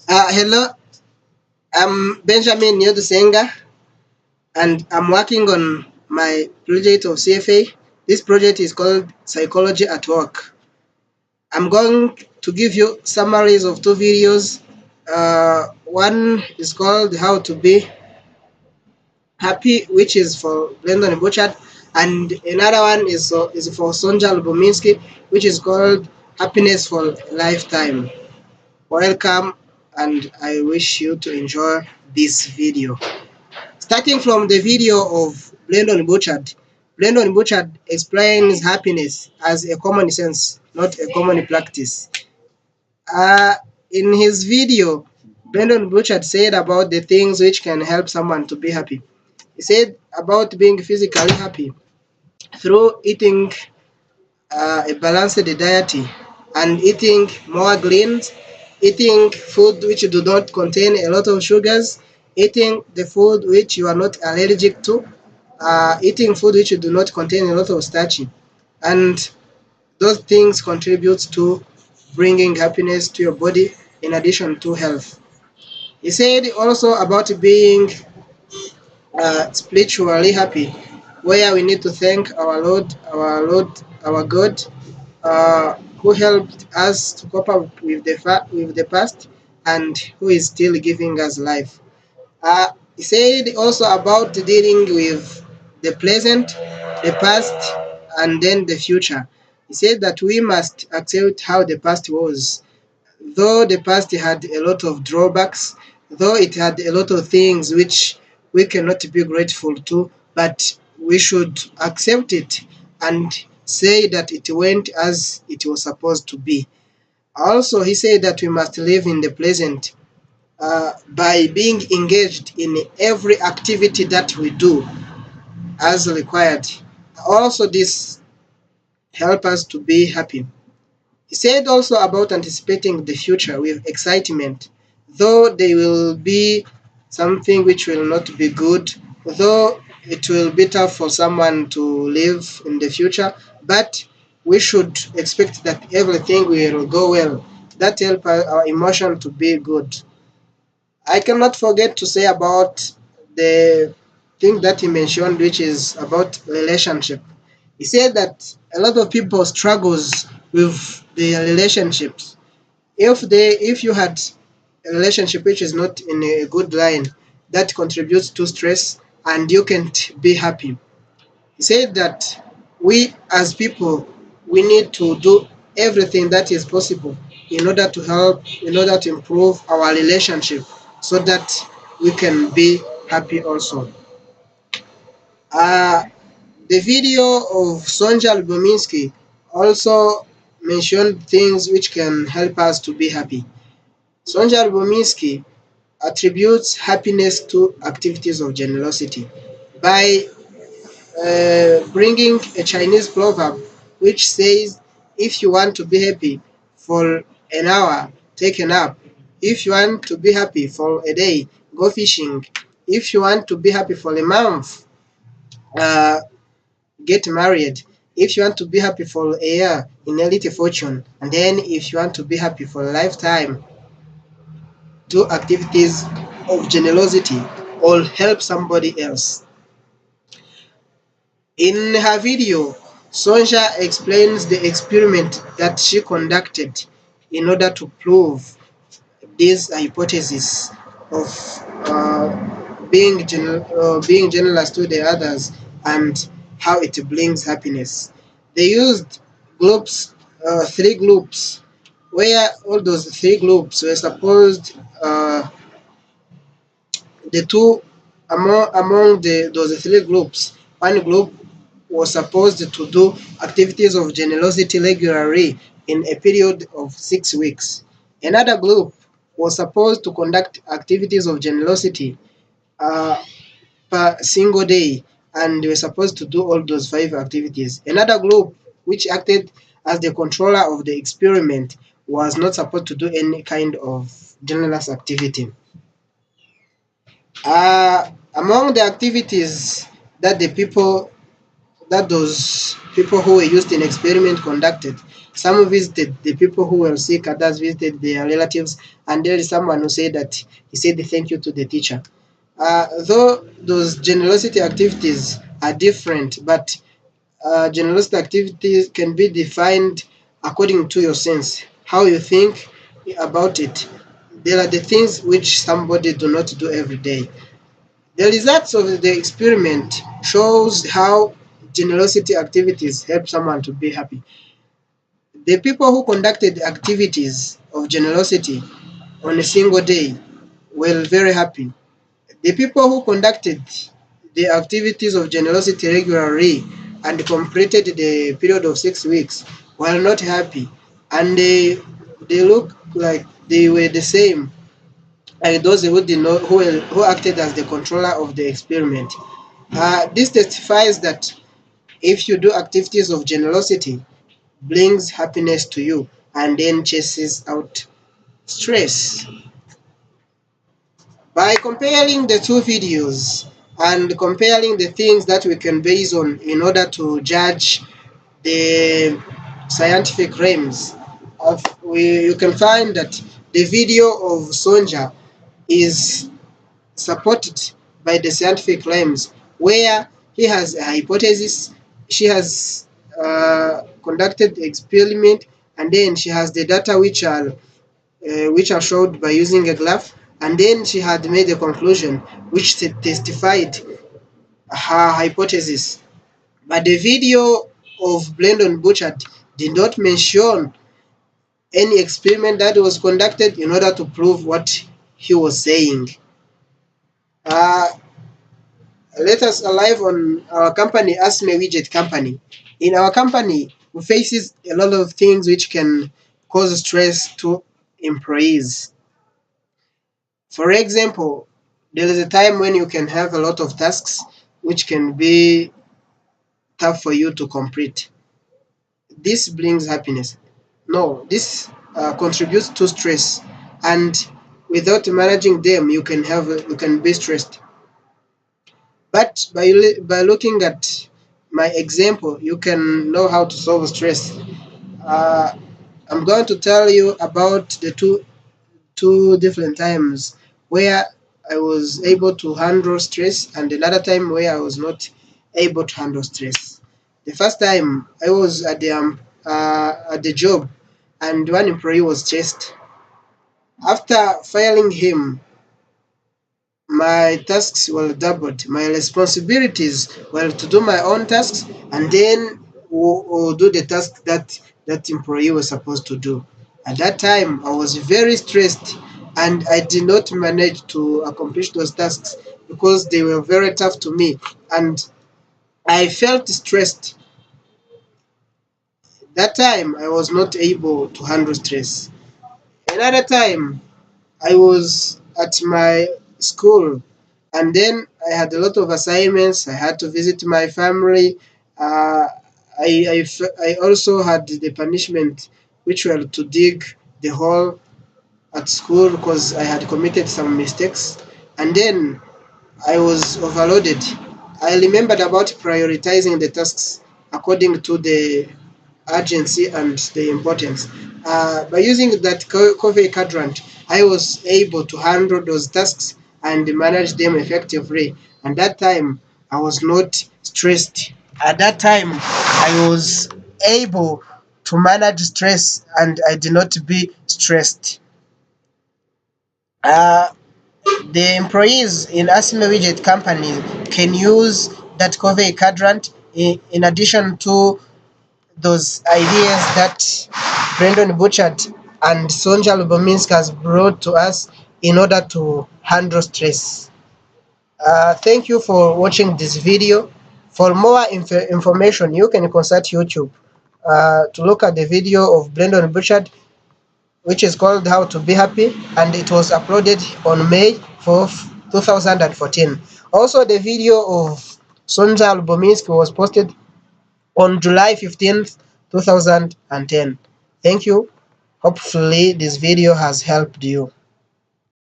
Hello, I'm Benjamin Nyodusenga, and I'm working on my project of CFA. This project is called Psychology at Work. I'm going to give you summaries of two videos. One is called How to Be Happy, which is for Brandon Bouchard, and another one is for Sonja Lubominski, which is called Happiness for a Lifetime. Welcome, and I wish you to enjoy this video. Starting from the video of Brandon Bouchard explains happiness as a common sense, not a common practice. Uh, in his video, Brandon Bouchard said about the things which can help someone to be happy. He said about being physically happy through eating a balanced diet and eating more greens, eating food which do not contain a lot of sugars, eating the food which you are not allergic to, eating food which do not contain a lot of starch. And those things contribute to bringing happiness to your body in addition to health. He said also about being spiritually happy, where we need to thank our God, who helped us to cope up with the past and who is still giving us life. He said also about dealing with the present, the past, and then the future. He said that we must accept how the past was. Though the past had a lot of drawbacks, though it had a lot of things which we cannot be grateful to, but we should accept it and say that it went as it was supposed to be. Also, he said that we must live in the present by being engaged in every activity that we do as required. Also, this help us to be happy. He said also about anticipating the future with excitement, though there will be something which will not be good, though it will be tough for someone to live in the future, but we should expect that everything will go well. That helps our emotion to be good. I cannot forget to say about the thing that he mentioned, which is about relationship. He said that a lot of people struggles with their relationships. If you had a relationship which is not in a good line, that contributes to stress and you can't be happy. He said that we as people we need to do everything that is possible in order to help, in order to improve our relationship so that we can be happy also. Uh, the video of Sonja Lubominski also mentioned things which can help us to be happy. Sonja Lubominski attributes happiness to activities of generosity by bringing a Chinese proverb which says, if you want to be happy for an hour, take a nap. If you want to be happy for a day, go fishing. If you want to be happy for a month, uh, get married. If you want to be happy for a year, inherit a fortune. And then if you want to be happy for a lifetime, do activities of generosity or help somebody else. In her video, Sonja explains the experiment that she conducted in order to prove this hypothesis of being generous to the others and how it brings happiness. They used groups, three groups, where all those three groups were supposed the two among those three groups. One group was supposed to do activities of generosity regularly in a period of 6 weeks. Another group was supposed to conduct activities of generosity uh, per single day, and they were supposed to do all those 5 activities. Another group, which acted as the controller of the experiment, was not supposed to do any kind of generous activity. Among the activities that those people who were used in experiment conducted, Some visited the people who were sick, others visited their relatives, and there is someone who said that he said thank you to the teacher. Though those generosity activities are different, but generosity activities can be defined according to your sense, how you think about it. There are the things which somebody do not do every day. The results of the experiment shows how generosity activities help someone to be happy. The people who conducted activities of generosity on a single day were very happy. The people who conducted the activities of generosity regularly and completed the period of 6 weeks were not happy, and they look like they were the same like those who did not who acted as the controller of the experiment. This testifies that if you do activities of generosity, brings happiness to you and then chases out stress. By comparing the two videos and comparing the things that we can base on in order to judge the scientific claims, you can find that the video of Sonja is supported by the scientific claims, where he has a hypothesis, she has conducted the experiment, and then she has the data which are showed by using a graph, and then she had made a conclusion which testified her hypothesis. But the video of Brandon Bouchard did not mention any experiment that was conducted in order to prove what he was saying. Uh, Let us alive on our company, Asme Widget Company. In our company, we faces a lot of things which can cause stress to employees. For example, there is a time when you can have a lot of tasks which can be tough for you to complete. This brings happiness. No, this contributes to stress, and without managing them, you can be stressed. But by looking at my example, you can know how to solve stress. Uh, I'm going to tell you about the two different times where I was able to handle stress, and another time where I was not able to handle stress. The first time I was at the job, and one employee was chased. After firing him, my tasks were doubled. My responsibilities were to do my own tasks and then do the task that employee was supposed to do. At that time, I was very stressed and I did not manage to accomplish those tasks because they were very tough to me, and I felt stressed. That time, I was not able to handle stress. Another time, I was at my school, and then I had a lot of assignments. I had to visit my family. Uh, I also had the punishment, which were to dig the hole at school because I had committed some mistakes. And then I was overloaded. I remembered about prioritizing the tasks according to the urgency and the importance. By using that Covey quadrant, I was able to handle those tasks and manage them effectively. And that time, I was not stressed. At that time, I was able to manage stress and I did not be stressed. Uh, the employees in Asime Widget Company can use that Covey quadrant in addition to those ideas that Brandon Bouchard and Sonja Lubominsk has brought to us in order to handle stress. Thank you for watching this video. For more information, you can consult YouTube to look at the video of Brandon Bouchard, which is called How to Be Happy, and it was uploaded on May 4th, 2014. Also, the video of Sonja Lubominsk was posted on July 15th, 2010. Thank you. Hopefully this video has helped you.